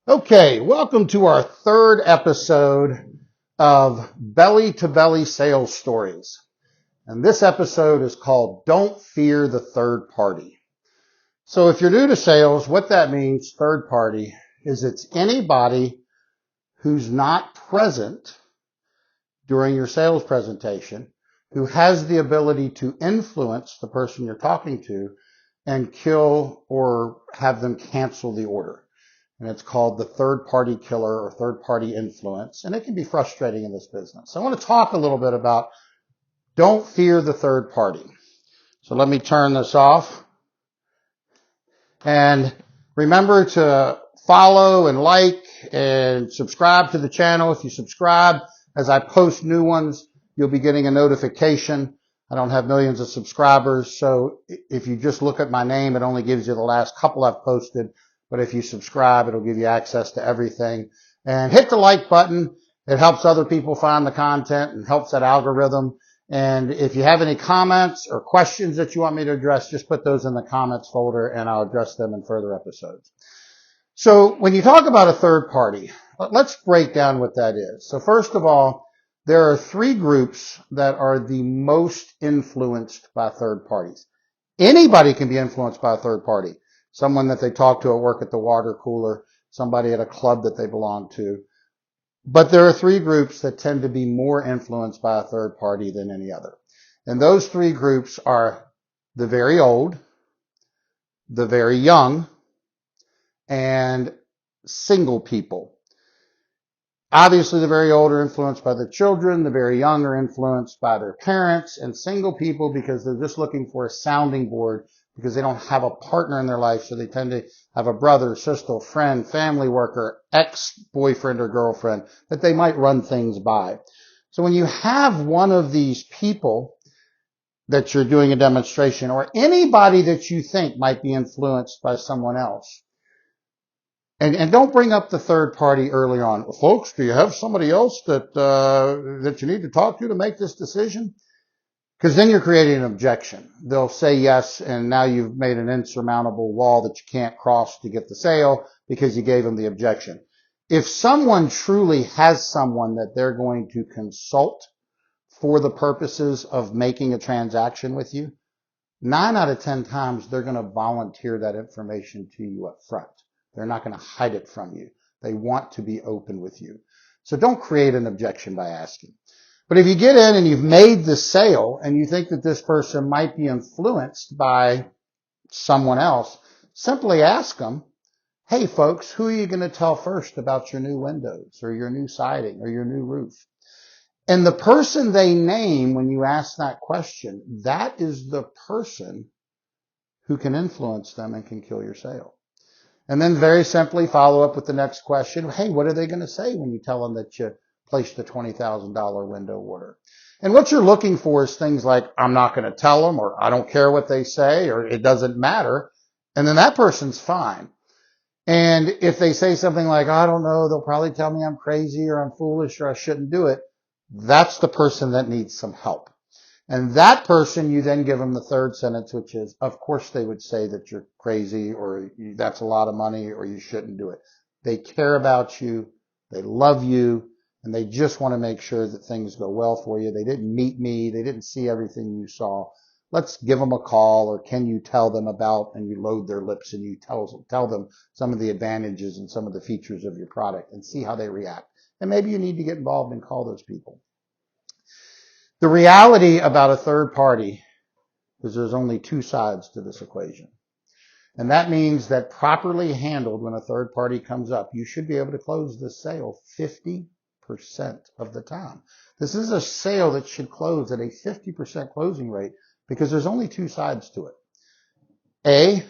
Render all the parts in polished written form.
Okay, welcome to our third episode of Belly to Belly Sales Stories. And this episode is called Don't Fear the Third Party. So if you're new to sales, what that means, third party, is it's anybody who's not present during your sales presentation, who has the ability to influence the person you're talking to and kill or have them cancel the order. And it's called the third party killer or third party influence. And it can be frustrating in this business. I want to talk a little bit about don't fear the third party. So let me turn this off. And remember to follow and like and subscribe to the channel. If you subscribe, as I post new ones, you'll be getting a notification. I don't have millions of subscribers. So if you just look at my name, it only gives you the last couple I've posted. But if you subscribe, it'll give you access to everything. And hit the like button. It helps other people find the content and helps that algorithm. And if you have any comments or questions that you want me to address, just put those in the comments folder and I'll address them in further episodes. So when you talk about a third party, let's break down what that is. So first of all, there are three groups that are the most influenced by third parties. Anybody can be influenced by a third party. Someone that they talk to at work at the water cooler, somebody at a club that they belong to. But there are three groups that tend to be more influenced by a third party than any other. And those three groups are the very old, the very young, and single people. Obviously, the very old are influenced by their children. The very young are influenced by their parents, and single people because they're just looking for a sounding board because they don't have a partner in their life. So they tend to have a brother, sister, friend, family worker, ex-boyfriend or girlfriend that they might run things by. So when you have one of these people that you're doing a demonstration or anybody that you think might be influenced by someone else, and don't bring up the third party early on. Well, folks, do you have somebody else that you need to talk to make this decision? Because then you're creating an objection. They'll say yes, and now you've made an insurmountable wall that you can't cross to get the sale because you gave them the objection. If someone truly has someone that they're going to consult for the purposes of making a transaction with you, 9 out of 10 times they're going to volunteer that information to you up front. They're not going to hide it from you. They want to be open with you. So don't create an objection by asking. But if you get in and you've made the sale and you think that this person might be influenced by someone else, simply ask them, hey folks, who are you going to tell first about your new windows or your new siding or your new roof? And the person they name when you ask that question, that is the person who can influence them and can kill your sale. And then very simply follow up with the next question. Hey, what are they going to say when you tell them that you placed a $20,000 window order? And what you're looking for is things like, I'm not going to tell them, or I don't care what they say, or it doesn't matter. And then that person's fine. And if they say something like, I don't know, they'll probably tell me I'm crazy or I'm foolish or I shouldn't do it. That's the person that needs some help. And that person, you then give them the third sentence, which is, of course they would say that you're crazy or that's a lot of money or you shouldn't do it. They care about you. They love you. And they just want to make sure that things go well for you. They didn't meet me. They didn't see everything you saw. Let's give them a call, or can you tell them about, and you load their lips and you tell them some of the advantages and some of the features of your product and see how they react. And maybe you need to get involved and call those people. The reality about a third party is there's only two sides to this equation. And that means that properly handled, when a third party comes up, you should be able to close this sale 50% of the time. This is a sale that should close at a 50% closing rate because there's only two sides to it. A,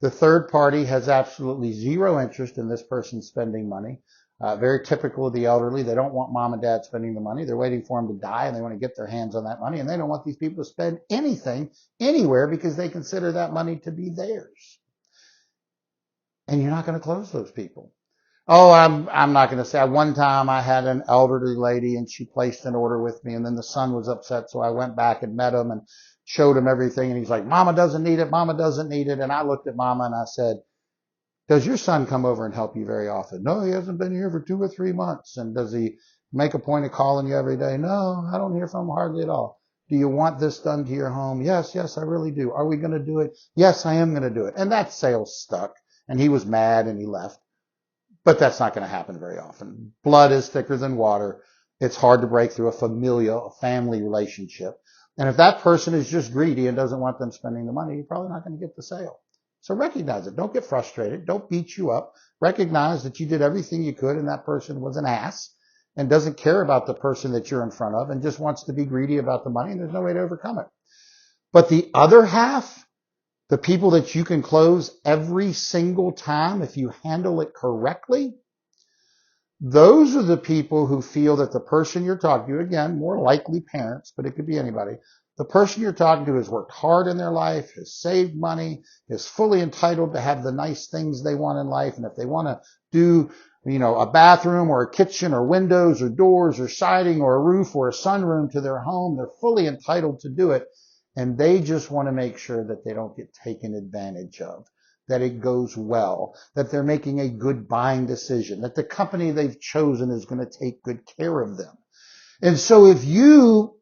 the third party has absolutely zero interest in this person spending money. Very typical of the elderly. They don't want mom and dad spending the money. They're waiting for them to die and they want to get their hands on that money. And they don't want these people to spend anything anywhere because they consider that money to be theirs. And you're not going to close those people. Oh, I'm not going to say. One time I had an elderly lady and she placed an order with me and then the son was upset. So I went back and met him and showed him everything. And he's like, Mama doesn't need it. Mama doesn't need it. And I looked at Mama and I said, Does your son come over and help you very often? No, he hasn't been here for 2 or 3 months. And does he make a point of calling you every day? No, I don't hear from him hardly at all. Do you want this done to your home? Yes, I really do. Are we going to do it? Yes, I am going to do it. And that sale stuck. And he was mad and he left. But that's not going to happen very often. Blood is thicker than water. It's hard to break through a family relationship. And if that person is just greedy and doesn't want them spending the money, you're probably not going to get the sale. So recognize it. Don't get frustrated. Don't beat you up. Recognize that you did everything you could and that person was an ass and doesn't care about the person that you're in front of and just wants to be greedy about the money, and there's no way to overcome it. But the other half, the people that you can close every single time if you handle it correctly, those are the people who feel that the person you're talking to, again, more likely parents, but it could be anybody, the person you're talking to has worked hard in their life, has saved money, is fully entitled to have the nice things they want in life. And if they want to do, a bathroom or a kitchen or windows or doors or siding or a roof or a sunroom to their home, they're fully entitled to do it. And they just want to make sure that they don't get taken advantage of, that it goes well, that they're making a good buying decision, that the company they've chosen is going to take good care of them. And so if you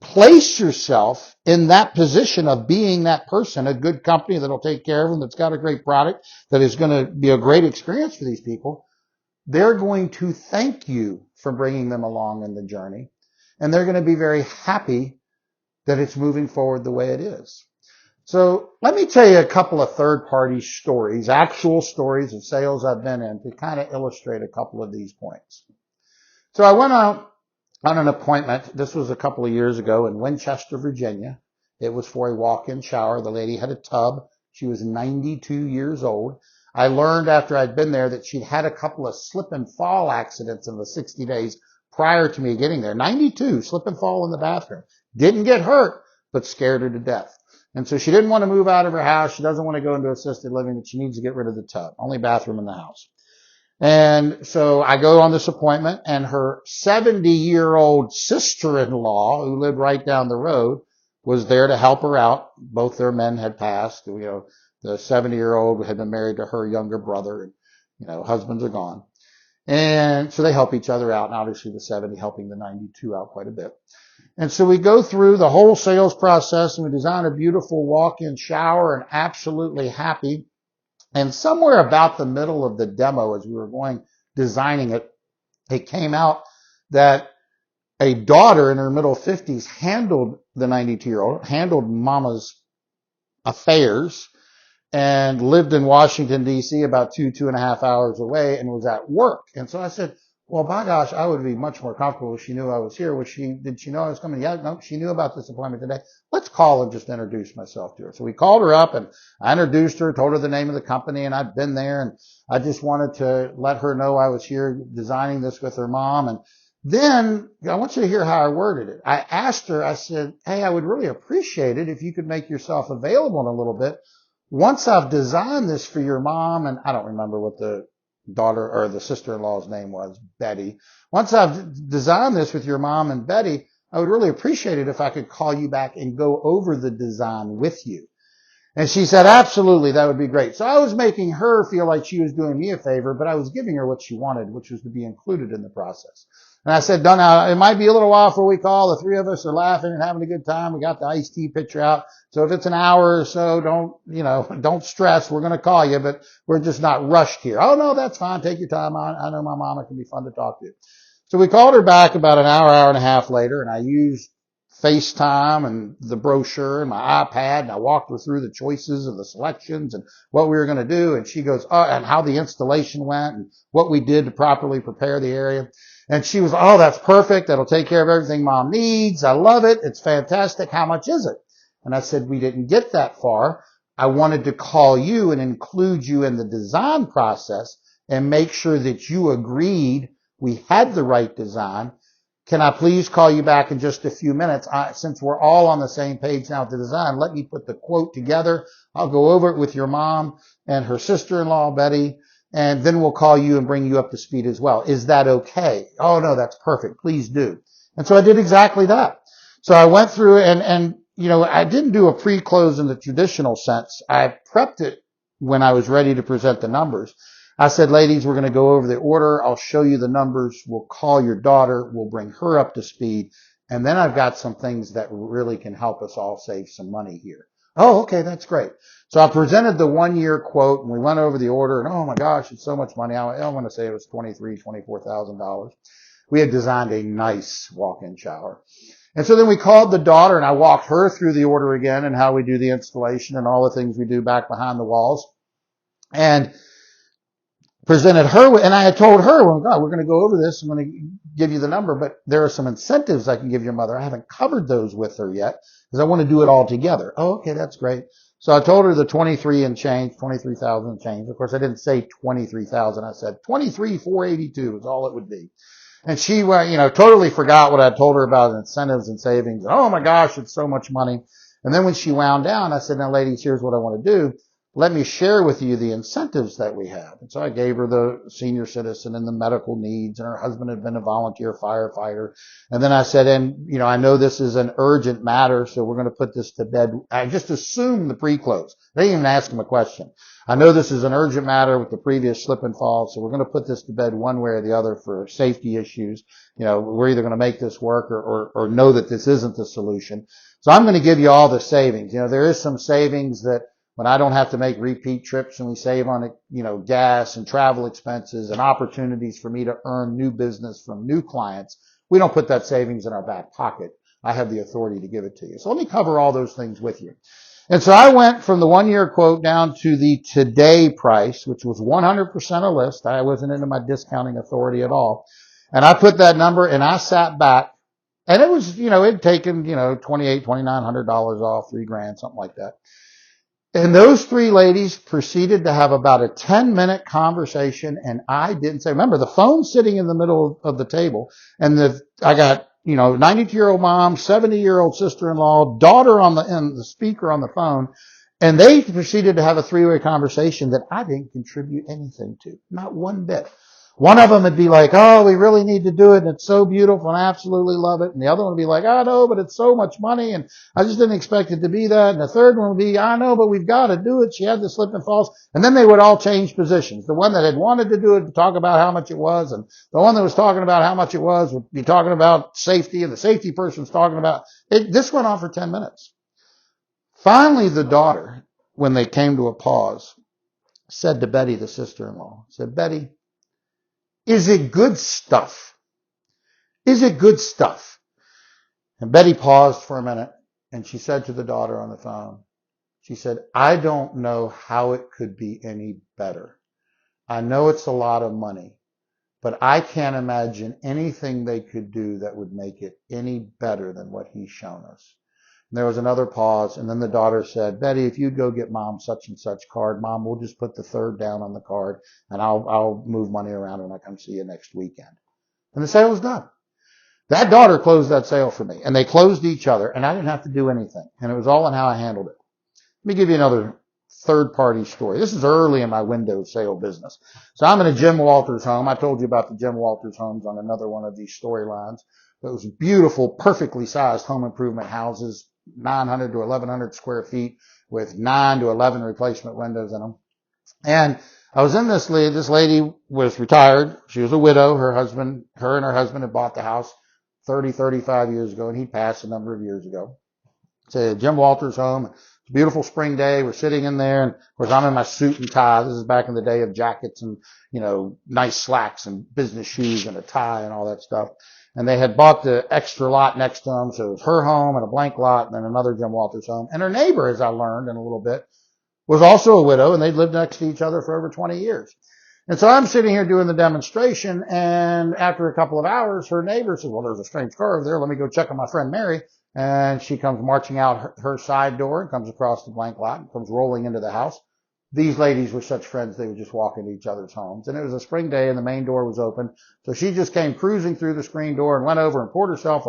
place yourself in that position of being that person, a good company that'll take care of them, that's got a great product, that is going to be a great experience for these people, they're going to thank you for bringing them along in the journey. And they're going to be very happy that it's moving forward the way it is. So let me tell you a couple of third-party stories, actual stories of sales I've been in to kind of illustrate a couple of these points. So I went out on an appointment. This was a couple of years ago in Winchester, Virginia. It was for a walk-in shower. The lady had a tub. She was 92 years old. I learned after I'd been there that she'd had a couple of slip and fall accidents in the 60 days prior to me getting there. 92, slip and fall in the bathroom. Didn't get hurt, but scared her to death. And so she didn't want to move out of her house. She doesn't want to go into assisted living, but she needs to get rid of the tub. Only bathroom in the house. And so I go on this appointment, and her 70-year-old sister-in-law, who lived right down the road, was there to help her out. Both their men had passed. The 70-year-old had been married to her younger brother, and, husbands are gone. And so they help each other out, and obviously the 70 helping the 92 out quite a bit. And so we go through the whole sales process, and we design a beautiful walk-in shower, and absolutely happy. And somewhere about the middle of the demo, as we were designing it, it came out that a daughter in her middle 50s handled the 92-year-old, handled mama's affairs, and lived in Washington, D.C., about 2.5 hours away, and was at work. And so I said, well, by gosh, I would be much more comfortable if she knew I was here. Did she know I was coming? Yeah, no, she knew about this appointment today. Let's call and just introduce myself to her. So we called her up, and I introduced her, told her the name of the company, and I'd been there, and I just wanted to let her know I was here designing this with her mom. And then I want you to hear how I worded it. I asked her, I said, hey, I would really appreciate it if you could make yourself available in a little bit. Once I've designed this for your mom, and I don't remember what the daughter or the sister-in-law's name was, Betty. Once I've designed this with your mom and Betty, I would really appreciate it if I could call you back and go over the design with you. And she said, absolutely, that would be great. So I was making her feel like she was doing me a favor, but I was giving her what she wanted, which was to be included in the process. And I said, now, it might be a little while before we call. The three of us are laughing and having a good time. We got the iced tea pitcher out. So if it's an hour or so, don't stress. We're going to call you, but we're just not rushed here. Oh, no, that's fine. Take your time. I know my mama can be fun to talk to. So we called her back about an hour and a half later, and I used FaceTime and the brochure and my iPad, and I walked her through the choices of the selections and what we were going to do. And she goes, oh, and how the installation went and what we did to properly prepare the area. And she was, oh, that's perfect. That'll take care of everything mom needs. I love it. It's fantastic. How much is it? And I said, we didn't get that far. I wanted to call you and include you in the design process and make sure that you agreed we had the right design. Can I please call you back in just a few minutes? Since we're all on the same page now with the design, let me put the quote together. I'll go over it with your mom and her sister-in-law, Betty, and then we'll call you and bring you up to speed as well. Is that okay? Oh, no, that's perfect. Please do. And so I did exactly that. So I went through and I didn't do a pre-close in the traditional sense. I prepped it when I was ready to present the numbers, I said, ladies, we're going to go over the order. I'll show you the numbers. We'll call your daughter. We'll bring her up to speed. And then I've got some things that really can help us all save some money here. Oh, okay, that's great. So I presented the 1-year quote and we went over the order and oh my gosh, it's so much money. I want to say it was $24,000. We had designed a nice walk-in shower. And so then we called the daughter and I walked her through the order again and how we do the installation and all the things we do back behind the walls. And presented her, and I had told her, well, God, we're going to go over this. I'm going to give you the number, but there are some incentives I can give your mother. I haven't covered those with her yet because I want to do it all together. Oh, okay, that's great. So I told her the 23,000 and change. Of course, I didn't say 23,000. I said 23,482 is all it would be. And she, totally forgot what I told her about incentives and savings. Oh my gosh, it's so much money. And then when she wound down, I said, now ladies, here's what I want to do. Let me share with you the incentives that we have. And so I gave her the senior citizen and the medical needs, and her husband had been a volunteer firefighter. And then I said, I know this is an urgent matter, so we're going to put this to bed. I just assumed the pre-close. They didn't even ask him a question. I know this is an urgent matter with the previous slip and fall, so we're going to put this to bed one way or the other for safety issues. We're either going to make this work or know that this isn't the solution. So I'm going to give you all the savings. There is some savings that when I don't have to make repeat trips and we save on it, gas and travel expenses and opportunities for me to earn new business from new clients, we don't put that savings in our back pocket. I have the authority to give it to you. So let me cover all those things with you. And so I went from the 1-year quote down to the today price, which was 100% a list. I wasn't into my discounting authority at all. And I put that number and I sat back and it was, it'd taken, $2,900 off, $3,000, something like that. And those three ladies proceeded to have about a 10-minute conversation, and I didn't say, remember, the phone's sitting in the middle of the table, and I got, 92-year-old mom, 70-year-old sister-in-law, daughter and the speaker on the phone, and they proceeded to have a 3-way conversation that I didn't contribute anything to, not one bit. One of them would be like, oh, we really need to do it, and it's so beautiful, and I absolutely love it. And the other one would be like, I know, but it's so much money, and I just didn't expect it to be that. And the third one would be, I know, but we've got to do it. She had the slip and falls. And then they would all change positions. The one that had wanted to do it would talk about how much it was, and the one that was talking about how much it was would be talking about safety, and the safety person was talking about it. This went on for 10 minutes. Finally, the daughter, when they came to a pause, said to Betty, the sister-in-law, said, Betty, is it good stuff? Is it good stuff? And Betty paused for a minute and she said to the daughter on the phone, she said, I don't know how it could be any better. I know it's a lot of money, but I can't imagine anything they could do that would make it any better than what he's shown us. And there was another pause, and then the daughter said, Betty, if you'd go get mom such and such card, mom, we'll just put the third down on the card, and I'll move money around when I come see you next weekend. And the sale was done. That daughter closed that sale for me, and they closed each other, and I didn't have to do anything. And it was all in how I handled it. Let me give you another third-party story. This is early in my window sale business. So I'm in a Jim Walters home. I told you about the Jim Walters homes on another one of these storylines. Those beautiful, perfectly sized home improvement houses, 900 to 1,100 square feet with 9 to 11 replacement windows in them. And I was in this lady was retired. She was a widow. Her and her husband had bought the house 35 years ago, and he passed a number of years ago. It's a Jim Walters home. It's a beautiful spring day. We're sitting in there, and of course I'm in my suit and tie. This is back in the day of jackets and, nice slacks and business shoes and a tie and all that stuff. And they had bought the extra lot next to them, so it was her home and a blank lot and then another Jim Walters home. And her neighbor, as I learned in a little bit, was also a widow, and they'd lived next to each other for over 20 years. And so I'm sitting here doing the demonstration, and after a couple of hours, her neighbor says, well, there's a strange car over there. Let me go check on my friend Mary. And she comes marching out her side door and comes across the blank lot and comes rolling into the house. These ladies were such friends, they would just walk into each other's homes. And it was a spring day, and the main door was open. So she just came cruising through the screen door and went over and poured herself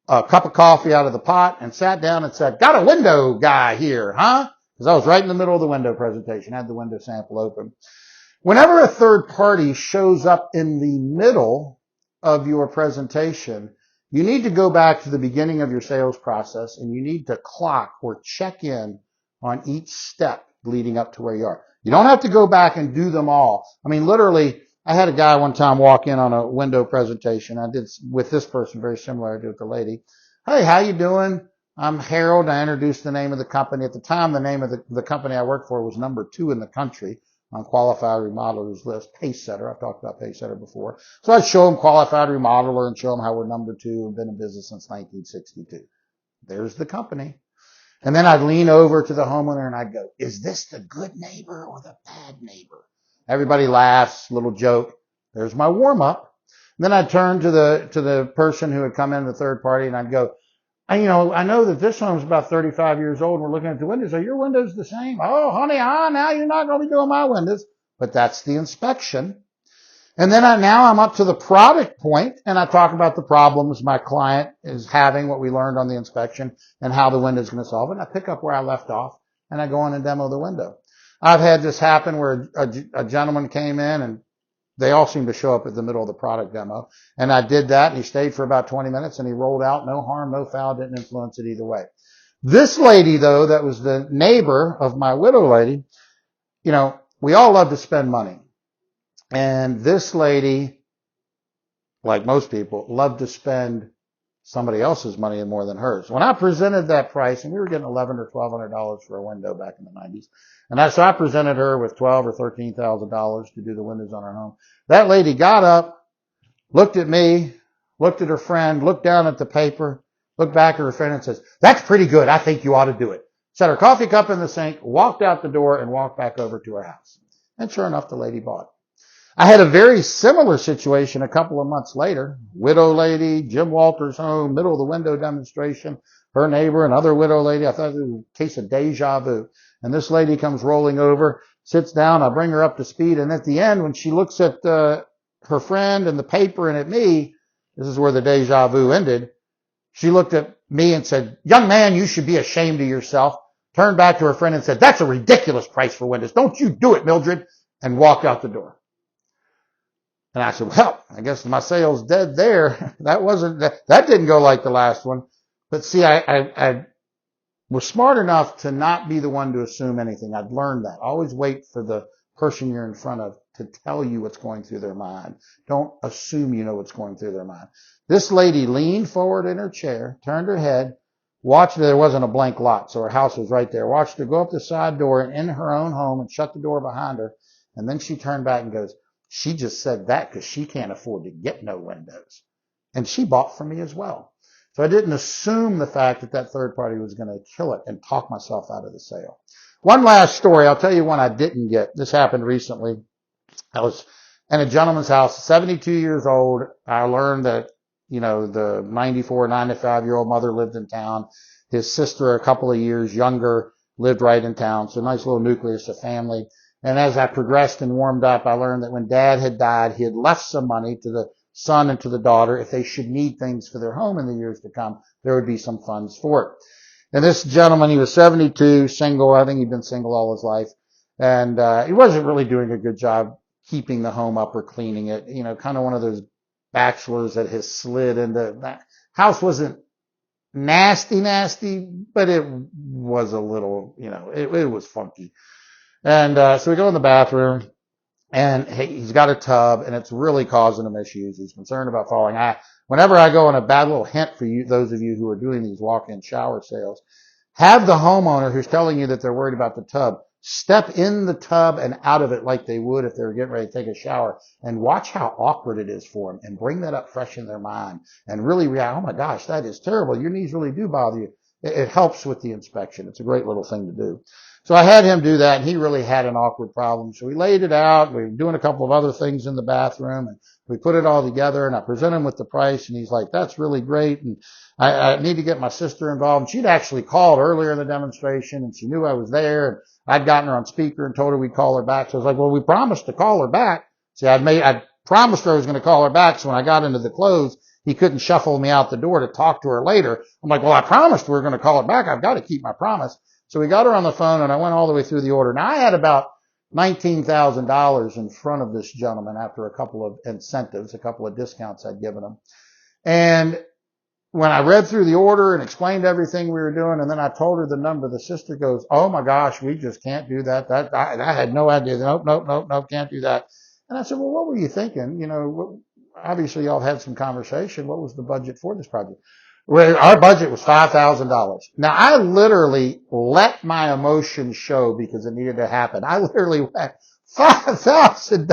a cup of coffee out of the pot and sat down and said, got a window guy here, huh? Because I was right in the middle of the window presentation, had the window sample open. Whenever a third party shows up in the middle of your presentation, you need to go back to the beginning of your sales process, and you need to clock or check in on each step leading up to where you are. You don't have to go back and do them all. I mean, literally, I had a guy one time walk in on a window presentation. I did with this person very similar. I did with the lady. Hey, how you doing? I'm Harold. I introduced the name of the company. At the time, the name of the company I worked for was number 2 in the country on Qualified Remodelers list, Pacesetter. I've talked about Pacesetter before. So I'd show them Qualified Remodeler and show them how we're number 2 and been in business since 1962. There's the company. And then I'd lean over to the homeowner and I'd go, is this the good neighbor or the bad neighbor? Everybody laughs, little joke. There's my warm up. Then I'd turn to the person who had come in, the third party, and I'd go, I know that this home's about 35 years old. We're looking at the windows. Are your windows the same? Oh, honey, now you're not going to be doing my windows. But that's the inspection. And then now I'm up to the product point, and I talk about the problems my client is having, what we learned on the inspection, and how the window's going to solve it. And I pick up where I left off, and I go in and demo the window. I've had this happen where a gentleman came in, and they all seem to show up at the middle of the product demo. And I did that, and he stayed for about 20 minutes, and he rolled out. No harm, no foul, didn't influence it either way. This lady, though, that was the neighbor of my widow lady, we all love to spend money. And this lady, like most people, loved to spend somebody else's money more than hers. When I presented that price, and we were getting $1,100 or $1,200 for a window back in the 90s, so I presented her with $12,000 or $13,000 to do the windows on her home. That lady got up, looked at me, looked at her friend, looked down at the paper, looked back at her friend and says, that's pretty good. I think you ought to do it. Set her coffee cup in the sink, walked out the door, and walked back over to her house. And sure enough, the lady bought it. I had a very similar situation a couple of months later. Widow lady, Jim Walters' home, middle of the window demonstration. Her neighbor, another widow lady. I thought it was a case of deja vu. And this lady comes rolling over, sits down. I bring her up to speed. And at the end, when she looks at her friend and the paper and at me, this is where the deja vu ended. She looked at me and said, young man, you should be ashamed of yourself. Turned back to her friend and said, that's a ridiculous price for windows. Don't you do it, Mildred. And walked out the door. And I said, well, I guess my sale's dead there. That didn't go like the last one. But see, I was smart enough to not be the one to assume anything. I'd learned that. Always wait for the person you're in front of to tell you what's going through their mind. Don't assume you know what's going through their mind. This lady leaned forward in her chair, turned her head, watched her. There wasn't a blank lot, so her house was right there. Watched her go up the side door and in her own home and shut the door behind her. And then she turned back and goes, she just said that because she can't afford to get no windows. And she bought from me as well. So I didn't assume the fact that third party was going to kill it and talk myself out of the sale. One last story. I'll tell you one I didn't get. This happened recently. I was in a gentleman's house, 72 years old. I learned that, the 94, 95-year-old mother lived in town. His sister, a couple of years younger, lived right in town. So a nice little nucleus of family. And as I progressed and warmed up, I learned that when Dad had died, he had left some money to the son and to the daughter. If they should need things for their home in the years to come, there would be some funds for it. And this gentleman, he was 72, single. I think he'd been single all his life. And he wasn't really doing a good job keeping the home up or cleaning it. Kind of one of those bachelors that has slid into that. House wasn't nasty, but it was a little, it was funky. And so we go in the bathroom, and he's got a tub, and it's really causing him issues. He's concerned about falling. Whenever I go on a bad little hint for you, those of you who are doing these walk-in shower sales, have the homeowner who's telling you that they're worried about the tub step in the tub and out of it like they would if they were getting ready to take a shower, and watch how awkward it is for them, and bring that up fresh in their mind, and really react, oh my gosh, that is terrible. Your knees really do bother you. It helps with the inspection. It's a great little thing to do. So I had him do that, and he really had an awkward problem. So we laid it out. We were doing a couple of other things in the bathroom, and we put it all together, and I presented him with the price, and he's like, that's really great, and I need to get my sister involved. And she'd actually called earlier in the demonstration, and she knew I was there, and I'd gotten her on speaker and told her we'd call her back. So I was like, well, we promised to call her back. See, I promised her I was going to call her back, so when I got into the close, he couldn't shuffle me out the door to talk to her later. I'm like, well, I promised we were going to call her back. I've got to keep my promise. So we got her on the phone, and I went all the way through the order. Now, I had about $19,000 in front of this gentleman after a couple of incentives, a couple of discounts I'd given him. And when I read through the order and explained everything we were doing, and then I told her the number, the sister goes, "Oh my gosh, we just can't do that. I had no idea. Nope, can't do that." And I said, "Well, what were you thinking? Obviously y'all had some conversation. What was the budget for this project?" Well, our budget was $5,000. Now I literally let my emotions show because it needed to happen. I literally went, $5,000.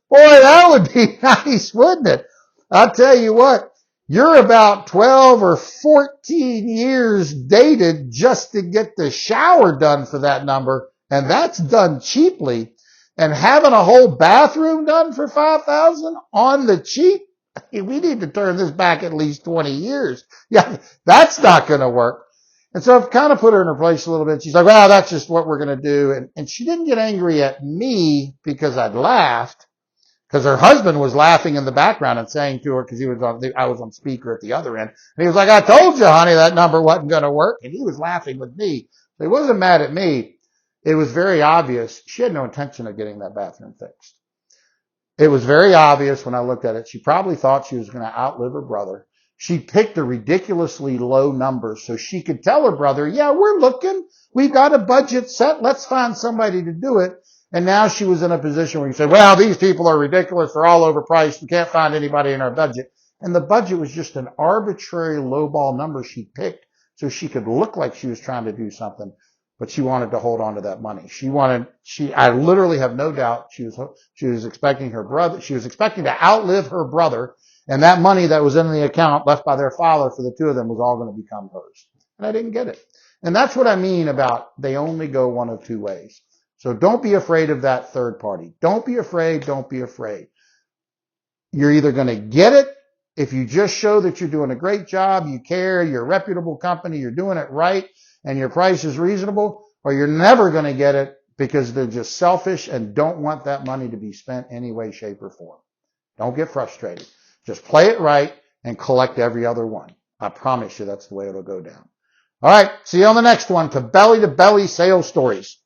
Boy, that would be nice, wouldn't it? I'll tell you what. You're about 12 or 14 years dated just to get the shower done for that number, and that's done cheaply. And having a whole bathroom done for $5,000 on the cheap, we need to turn this back at least 20 years. Yeah, that's not going to work. And so I've kind of put her in her place a little bit. She's like, "Well, that's just what we're going to do." And she didn't get angry at me because I'd laughed. Because her husband was laughing in the background and saying to her, because I was on speaker at the other end, and he was like, "I told you, honey, that number wasn't going to work." And he was laughing with me. So he wasn't mad at me. It was very obvious she had no intention of getting that bathroom fixed. It was very obvious when I looked at it. She probably thought she was going to outlive her brother. She picked a ridiculously low number so she could tell her brother, "Yeah, we're looking. We've got a budget set. Let's find somebody to do it." And now she was in a position where you say, "Well, these people are ridiculous. They're all overpriced. We can't find anybody in our budget." And the budget was just an arbitrary lowball number she picked so she could look like she was trying to do something, but she wanted to hold on to that money. I literally have no doubt she was expecting her brother, she was expecting to outlive her brother, and that money that was in the account left by their father for the two of them was all going to become hers. And I didn't get it. And that's what I mean about they only go one of two ways. So don't be afraid of that third party. Don't be afraid. Don't be afraid. You're either going to get it if you just show that you're doing a great job, you care, you're a reputable company, you're doing it right, and your price is reasonable, or you're never going to get it because they're just selfish and don't want that money to be spent any way, shape, or form. Don't get frustrated. Just play it right and collect every other one. I promise you that's the way it'll go down. All right. See you on the next one. To belly sales stories.